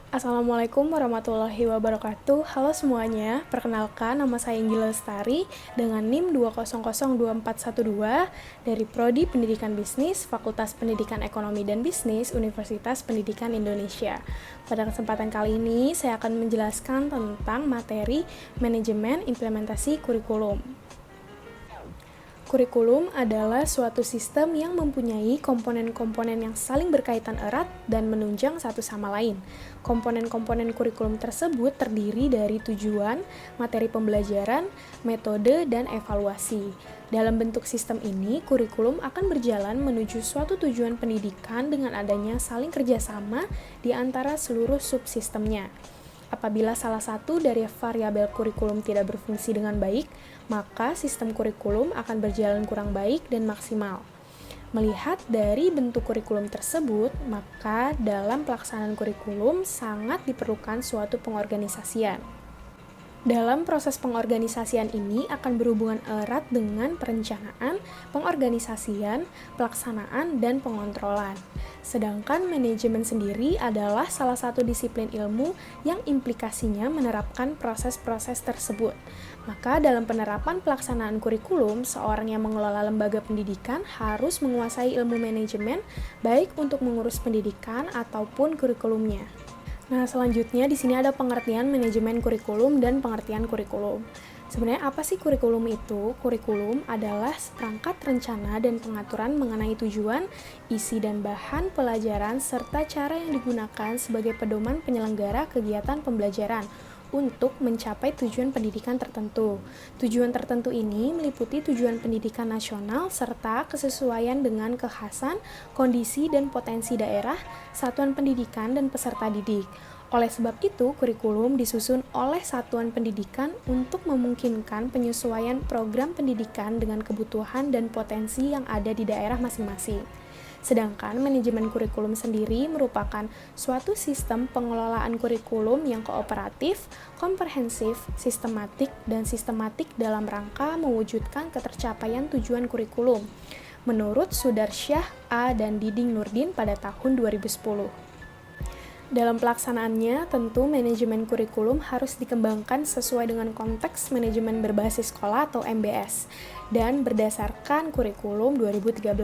Assalamualaikum warahmatullahi wabarakatuh. Halo semuanya, perkenalkan nama saya Inggil Lestari dengan NIM 2002412 dari Prodi Pendidikan Bisnis, Fakultas Pendidikan Ekonomi dan Bisnis, Universitas Pendidikan Indonesia. Pada kesempatan kali ini, saya akan menjelaskan tentang materi manajemen implementasi kurikulum. Kurikulum adalah suatu sistem yang mempunyai komponen-komponen yang saling berkaitan erat dan menunjang satu sama lain. Komponen-komponen kurikulum tersebut terdiri dari tujuan, materi pembelajaran, metode, dan evaluasi. Dalam bentuk sistem ini, kurikulum akan berjalan menuju suatu tujuan pendidikan dengan adanya saling kerjasama di antara seluruh subsistemnya. Apabila salah satu dari variabel kurikulum tidak berfungsi dengan baik, maka sistem kurikulum akan berjalan kurang baik dan maksimal. Melihat dari bentuk kurikulum tersebut, maka dalam pelaksanaan kurikulum sangat diperlukan suatu pengorganisasian. Dalam proses pengorganisasian ini akan berhubungan erat dengan perencanaan, pengorganisasian, pelaksanaan, dan pengontrolan. Sedangkan manajemen sendiri adalah salah satu disiplin ilmu yang implikasinya menerapkan proses-proses tersebut. Maka dalam penerapan pelaksanaan kurikulum, seorang yang mengelola lembaga pendidikan harus menguasai ilmu manajemen, baik untuk mengurus pendidikan ataupun kurikulumnya. Nah, selanjutnya di sini ada pengertian manajemen kurikulum dan pengertian kurikulum. Sebenarnya apa sih kurikulum itu? Kurikulum adalah seperangkat rencana dan pengaturan mengenai tujuan, isi dan bahan pelajaran, serta cara yang digunakan sebagai pedoman penyelenggara kegiatan pembelajaran untuk mencapai tujuan pendidikan tertentu. Tujuan tertentu ini meliputi tujuan pendidikan nasional serta kesesuaian dengan kekhasan, kondisi, dan potensi daerah, satuan pendidikan, dan peserta didik. Oleh sebab itu, kurikulum disusun oleh satuan pendidikan untuk memungkinkan penyesuaian program pendidikan dengan kebutuhan dan potensi yang ada di daerah masing-masing. Sedangkan manajemen kurikulum sendiri merupakan suatu sistem pengelolaan kurikulum yang kooperatif, komprehensif, sistematik dalam rangka mewujudkan ketercapaian tujuan kurikulum. Menurut Sudarsyah A. dan Diding Nurdin pada tahun 2010. Dalam pelaksanaannya, tentu manajemen kurikulum harus dikembangkan sesuai dengan konteks manajemen berbasis sekolah atau MBS dan berdasarkan kurikulum 2013.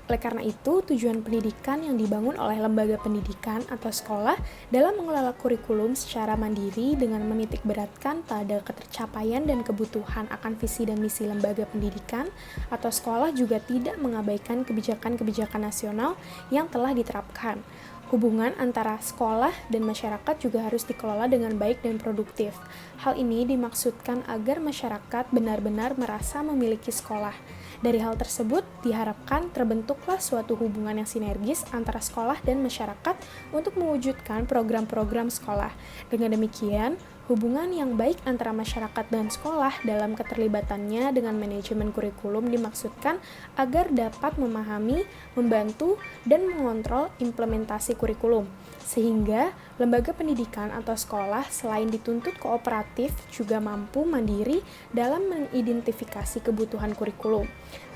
Oleh karena itu, tujuan pendidikan yang dibangun oleh lembaga pendidikan atau sekolah dalam mengelola kurikulum secara mandiri dengan menitik beratkan pada ketercapaian dan kebutuhan akan visi dan misi lembaga pendidikan atau sekolah juga tidak mengabaikan kebijakan-kebijakan nasional yang telah diterapkan. Hubungan antara sekolah dan masyarakat juga harus dikelola dengan baik dan produktif. Hal ini dimaksudkan agar masyarakat benar-benar merasa memiliki sekolah. Dari hal tersebut, diharapkan terbentuklah suatu hubungan yang sinergis antara sekolah dan masyarakat untuk mewujudkan program-program sekolah. Dengan demikian, hubungan yang baik antara masyarakat dan sekolah dalam keterlibatannya dengan manajemen kurikulum dimaksudkan agar dapat memahami, membantu, dan mengontrol implementasi kurikulum. Sehingga lembaga pendidikan atau sekolah selain dituntut kooperatif juga mampu mandiri dalam mengidentifikasi kebutuhan kurikulum,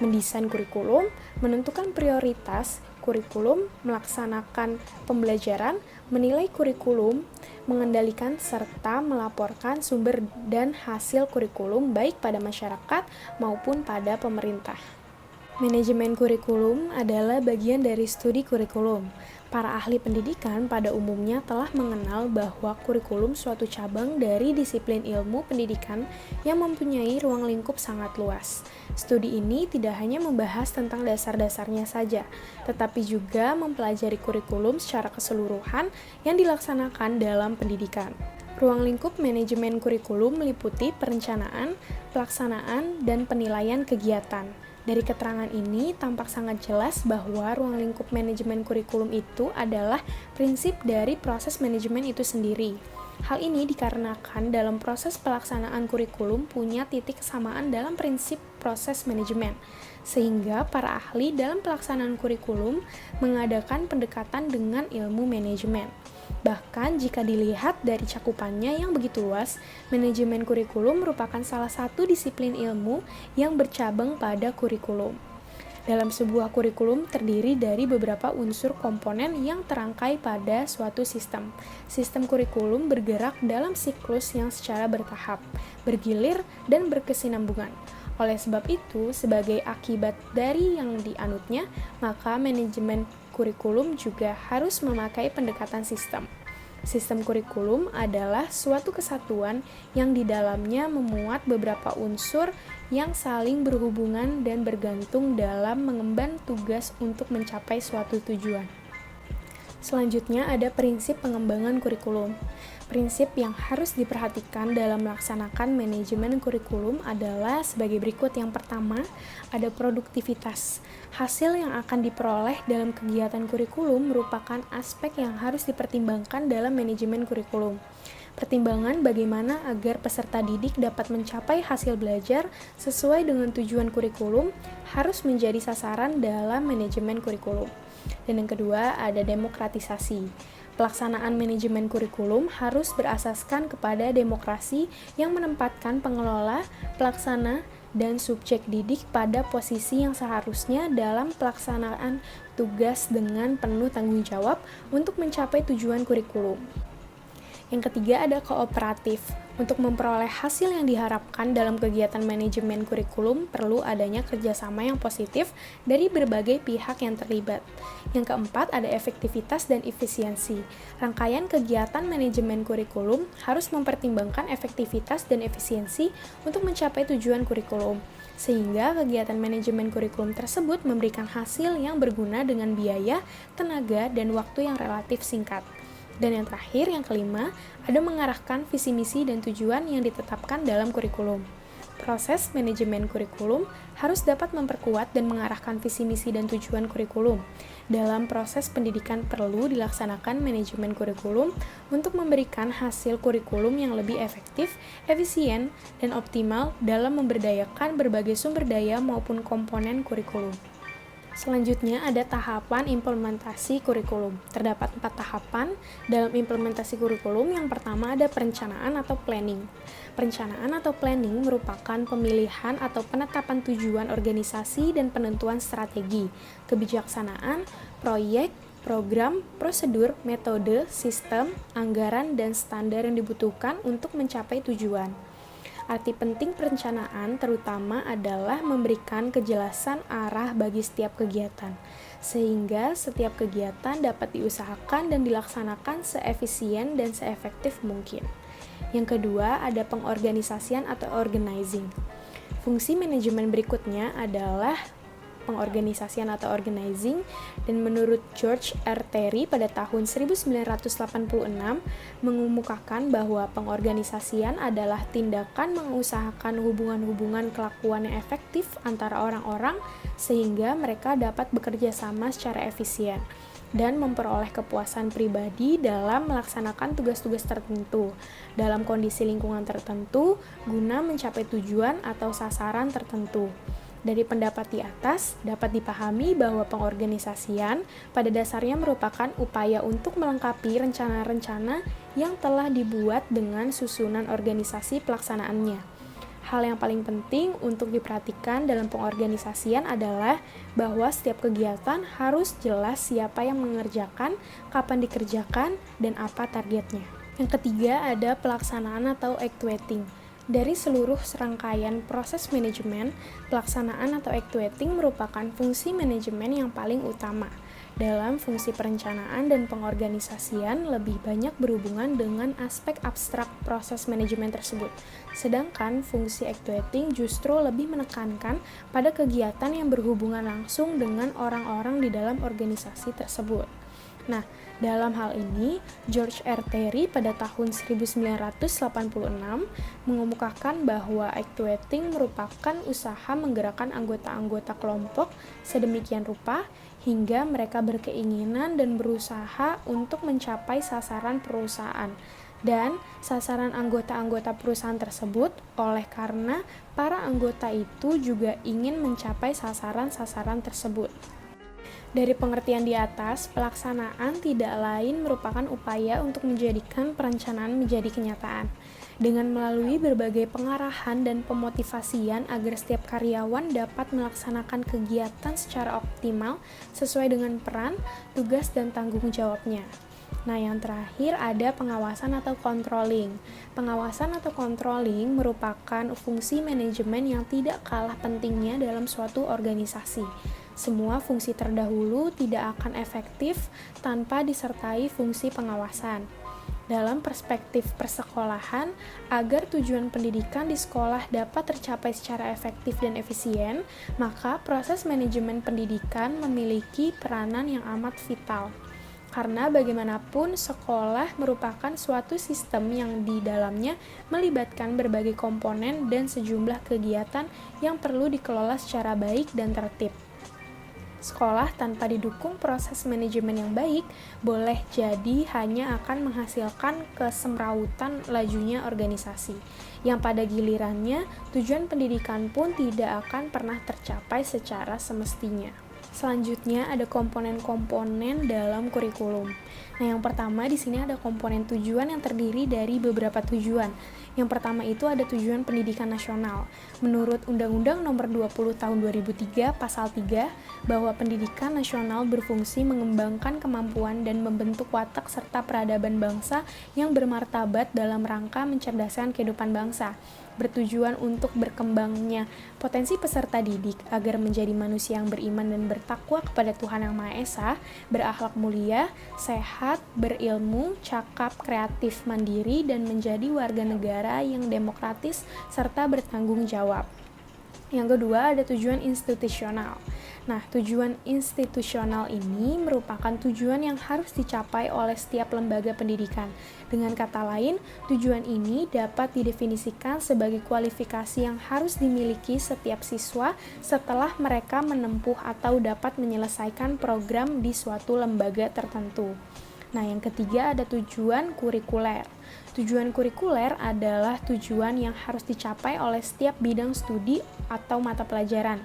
mendesain kurikulum, menentukan prioritas kurikulum, melaksanakan pembelajaran, menilai kurikulum, mengendalikan serta melaporkan sumber dan hasil kurikulum baik pada masyarakat maupun pada pemerintah. Manajemen kurikulum adalah bagian dari studi kurikulum. Para ahli pendidikan pada umumnya telah mengenal bahwa kurikulum suatu cabang dari disiplin ilmu pendidikan yang mempunyai ruang lingkup sangat luas. Studi ini tidak hanya membahas tentang dasar-dasarnya saja, tetapi juga mempelajari kurikulum secara keseluruhan yang dilaksanakan dalam pendidikan. Ruang lingkup manajemen kurikulum meliputi perencanaan, pelaksanaan, dan penilaian kegiatan. Dari keterangan ini tampak sangat jelas bahwa ruang lingkup manajemen kurikulum itu adalah prinsip dari proses manajemen itu sendiri. Hal ini dikarenakan dalam proses pelaksanaan kurikulum punya titik kesamaan dalam prinsip proses manajemen, sehingga para ahli dalam pelaksanaan kurikulum mengadakan pendekatan dengan ilmu manajemen. Bahkan jika dilihat dari cakupannya yang begitu luas, manajemen kurikulum merupakan salah satu disiplin ilmu yang bercabang pada kurikulum. Dalam sebuah kurikulum terdiri dari beberapa unsur komponen yang terangkai pada suatu sistem. Sistem kurikulum bergerak dalam siklus yang secara bertahap, bergilir, dan berkesinambungan. Oleh sebab itu, sebagai akibat dari yang dianutnya, maka manajemen kurikulum juga harus memakai pendekatan sistem. Sistem kurikulum adalah suatu kesatuan yang di dalamnya memuat beberapa unsur yang saling berhubungan dan bergantung dalam mengemban tugas untuk mencapai suatu tujuan. Selanjutnya ada prinsip pengembangan kurikulum. Prinsip yang harus diperhatikan dalam melaksanakan manajemen kurikulum adalah sebagai berikut. Yang pertama, ada produktivitas. Hasil yang akan diperoleh dalam kegiatan kurikulum merupakan aspek yang harus dipertimbangkan dalam manajemen kurikulum. Pertimbangan bagaimana agar peserta didik dapat mencapai hasil belajar sesuai dengan tujuan kurikulum harus menjadi sasaran dalam manajemen kurikulum. Dan yang kedua, ada demokratisasi. Pelaksanaan manajemen kurikulum harus berasaskan kepada demokrasi yang menempatkan pengelola, pelaksana, dan subjek didik pada posisi yang seharusnya dalam pelaksanaan tugas dengan penuh tanggung jawab untuk mencapai tujuan kurikulum. Yang ketiga ada kooperatif. Untuk memperoleh hasil yang diharapkan dalam kegiatan manajemen kurikulum perlu adanya kerjasama yang positif dari berbagai pihak yang terlibat. Yang keempat ada efektivitas dan efisiensi. Rangkaian kegiatan manajemen kurikulum harus mempertimbangkan efektivitas dan efisiensi untuk mencapai tujuan kurikulum, sehingga kegiatan manajemen kurikulum tersebut memberikan hasil yang berguna dengan biaya, tenaga, dan waktu yang relatif singkat. Dan yang terakhir, yang kelima, ada mengarahkan visi misi dan tujuan yang ditetapkan dalam kurikulum. Proses manajemen kurikulum harus dapat memperkuat dan mengarahkan visi misi dan tujuan kurikulum. Dalam proses pendidikan perlu dilaksanakan manajemen kurikulum untuk memberikan hasil kurikulum yang lebih efektif, efisien, dan optimal dalam memberdayakan berbagai sumber daya maupun komponen kurikulum. Selanjutnya ada tahapan implementasi kurikulum. Terdapat 4 tahapan dalam implementasi kurikulum. Yang pertama ada perencanaan atau planning. Perencanaan atau planning merupakan pemilihan atau penetapan tujuan organisasi dan penentuan strategi, kebijaksanaan, proyek, program, prosedur, metode, sistem, anggaran, dan standar yang dibutuhkan untuk mencapai tujuan. Arti penting perencanaan terutama adalah memberikan kejelasan arah bagi setiap kegiatan, sehingga setiap kegiatan dapat diusahakan dan dilaksanakan seefisien dan seefektif mungkin. Yang kedua, ada pengorganisasian atau organizing. Fungsi manajemen berikutnya adalah pengorganisasian atau organizing, dan menurut George R. Terry pada tahun 1986 mengemukakan bahwa pengorganisasian adalah tindakan mengusahakan hubungan-hubungan kelakuan yang efektif antara orang-orang sehingga mereka dapat bekerja sama secara efisien dan memperoleh kepuasan pribadi dalam melaksanakan tugas-tugas tertentu dalam kondisi lingkungan tertentu guna mencapai tujuan atau sasaran tertentu. Dari pendapat di atas, dapat dipahami bahwa pengorganisasian pada dasarnya merupakan upaya untuk melengkapi rencana-rencana yang telah dibuat dengan susunan organisasi pelaksanaannya. Hal yang paling penting untuk diperhatikan dalam pengorganisasian adalah bahwa setiap kegiatan harus jelas siapa yang mengerjakan, kapan dikerjakan, dan apa targetnya. Yang ketiga ada pelaksanaan atau actuating. Dari seluruh serangkaian proses manajemen, pelaksanaan atau actuating merupakan fungsi manajemen yang paling utama. Dalam fungsi perencanaan dan pengorganisasian lebih banyak berhubungan dengan aspek abstrak proses manajemen tersebut. Sedangkan fungsi actuating justru lebih menekankan pada kegiatan yang berhubungan langsung dengan orang-orang di dalam organisasi tersebut. Nah, dalam hal ini, George R. Terry pada tahun 1986 mengemukakan bahwa actuating merupakan usaha menggerakkan anggota-anggota kelompok sedemikian rupa hingga mereka berkeinginan dan berusaha untuk mencapai sasaran perusahaan dan sasaran anggota-anggota perusahaan tersebut oleh karena para anggota itu juga ingin mencapai sasaran-sasaran tersebut. Dari pengertian di atas, pelaksanaan tidak lain merupakan upaya untuk menjadikan perencanaan menjadi kenyataan. Dengan melalui berbagai pengarahan dan pemotivasian agar setiap karyawan dapat melaksanakan kegiatan secara optimal sesuai dengan peran, tugas, dan tanggung jawabnya. Nah, yang terakhir ada pengawasan atau controlling. Pengawasan atau controlling merupakan fungsi manajemen yang tidak kalah pentingnya dalam suatu organisasi. Semua fungsi terdahulu tidak akan efektif tanpa disertai fungsi pengawasan. Dalam perspektif persekolahan, agar tujuan pendidikan di sekolah dapat tercapai secara efektif dan efisien, maka proses manajemen pendidikan memiliki peranan yang amat vital. Karena bagaimanapun sekolah merupakan suatu sistem yang di dalamnya melibatkan berbagai komponen dan sejumlah kegiatan yang perlu dikelola secara baik dan tertib. Sekolah tanpa didukung proses manajemen yang baik boleh jadi hanya akan menghasilkan kesemrautan lajunya organisasi, yang pada gilirannya tujuan pendidikan pun tidak akan pernah tercapai secara semestinya. Selanjutnya ada komponen-komponen dalam kurikulum. Nah, yang pertama di sini ada komponen tujuan yang terdiri dari beberapa tujuan. Yang pertama itu ada tujuan pendidikan nasional. Menurut Undang-Undang Nomor 20 Tahun 2003 Pasal 3, bahwa pendidikan nasional berfungsi mengembangkan kemampuan dan membentuk watak serta peradaban bangsa yang bermartabat dalam rangka mencerdaskan kehidupan bangsa, bertujuan untuk berkembangnya potensi peserta didik agar menjadi manusia yang beriman dan bertakwa kepada Tuhan Yang Maha Esa, berakhlak mulia, sehat, berilmu, cakap, kreatif, mandiri, dan menjadi warga negara yang demokratis serta bertanggung jawab. Yang kedua ada tujuan institusional. Nah, tujuan institusional ini merupakan tujuan yang harus dicapai oleh setiap lembaga pendidikan. Dengan kata lain, tujuan ini dapat didefinisikan sebagai kualifikasi yang harus dimiliki setiap siswa setelah mereka menempuh atau dapat menyelesaikan program di suatu lembaga tertentu. Nah, yang ketiga ada tujuan kurikuler. Tujuan kurikuler adalah tujuan yang harus dicapai oleh setiap bidang studi atau mata pelajaran.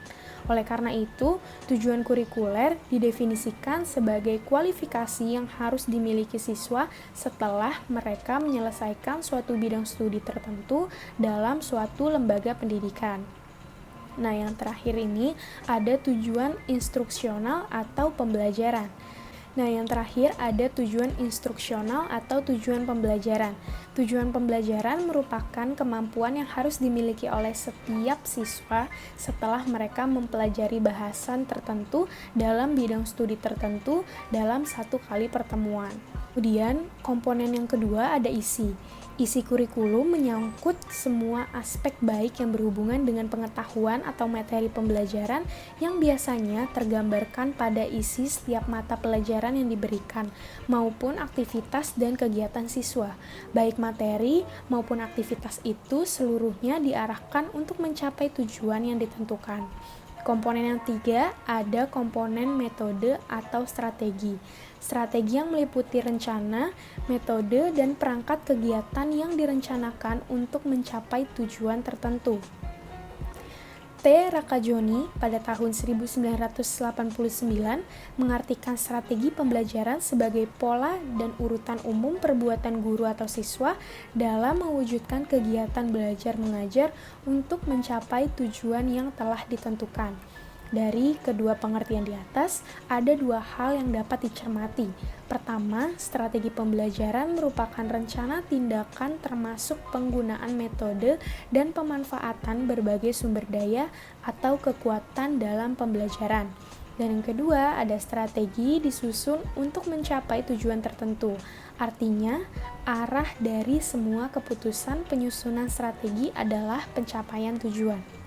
Oleh karena itu, tujuan kurikuler didefinisikan sebagai kualifikasi yang harus dimiliki siswa setelah mereka menyelesaikan suatu bidang studi tertentu dalam suatu lembaga pendidikan. Nah, yang terakhir ini ada tujuan instruksional atau pembelajaran. Nah, yang terakhir ada tujuan instruksional atau tujuan pembelajaran. Tujuan pembelajaran merupakan kemampuan yang harus dimiliki oleh setiap siswa setelah mereka mempelajari bahasan tertentu dalam bidang studi tertentu dalam satu kali pertemuan. Kemudian, komponen yang kedua ada isi. Isi kurikulum menyangkut semua aspek baik yang berhubungan dengan pengetahuan atau materi pembelajaran yang biasanya tergambarkan pada isi setiap mata pelajaran yang diberikan, maupun aktivitas dan kegiatan siswa. Baik materi maupun aktivitas itu seluruhnya diarahkan untuk mencapai tujuan yang ditentukan. Komponen yang tiga ada komponen metode atau strategi. Strategi yang meliputi rencana, metode, dan perangkat kegiatan yang direncanakan untuk mencapai tujuan tertentu. T. Rakajoni pada tahun 1989 mengartikan strategi pembelajaran sebagai pola dan urutan umum perbuatan guru atau siswa dalam mewujudkan kegiatan belajar mengajar untuk mencapai tujuan yang telah ditentukan. Dari kedua pengertian di atas, ada dua hal yang dapat dicermati. Pertama, strategi pembelajaran merupakan rencana tindakan termasuk penggunaan metode dan pemanfaatan berbagai sumber daya atau kekuatan dalam pembelajaran. Dan yang kedua, ada strategi disusun untuk mencapai tujuan tertentu. Artinya, arah dari semua keputusan penyusunan strategi adalah pencapaian tujuan.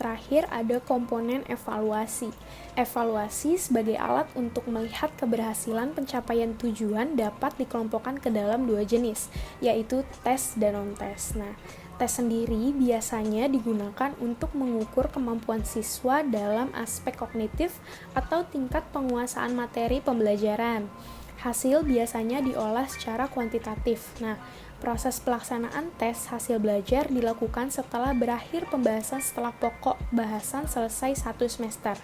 Terakhir ada komponen evaluasi. Evaluasi sebagai alat untuk melihat keberhasilan pencapaian tujuan dapat dikelompokkan ke dalam dua jenis, yaitu tes dan non-tes. Nah, tes sendiri biasanya digunakan untuk mengukur kemampuan siswa dalam aspek kognitif atau tingkat penguasaan materi pembelajaran. Hasil biasanya diolah secara kuantitatif. Nah, proses pelaksanaan tes hasil belajar dilakukan setelah berakhir pembahasan setelah pokok bahasan selesai satu semester.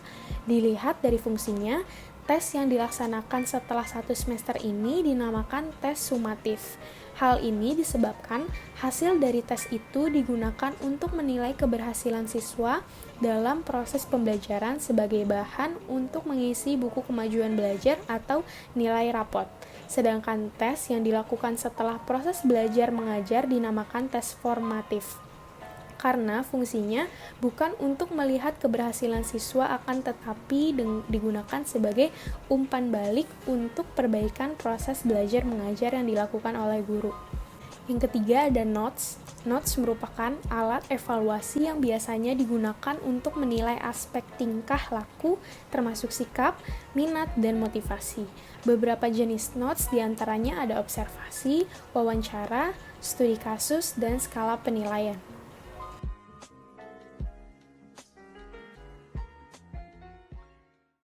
Dilihat dari fungsinya, tes yang dilaksanakan setelah satu semester ini dinamakan tes sumatif. Hal ini disebabkan hasil dari tes itu digunakan untuk menilai keberhasilan siswa dalam proses pembelajaran sebagai bahan untuk mengisi buku kemajuan belajar atau nilai rapot. Sedangkan tes yang dilakukan setelah proses belajar mengajar dinamakan tes formatif. Karena fungsinya bukan untuk melihat keberhasilan siswa akan tetapi digunakan sebagai umpan balik untuk perbaikan proses belajar mengajar yang dilakukan oleh guru. Yang ketiga ada notes. Notes merupakan alat evaluasi yang biasanya digunakan untuk menilai aspek tingkah laku termasuk sikap, minat, dan motivasi. Beberapa jenis notes diantaranya ada observasi, wawancara, studi kasus, dan skala penilaian.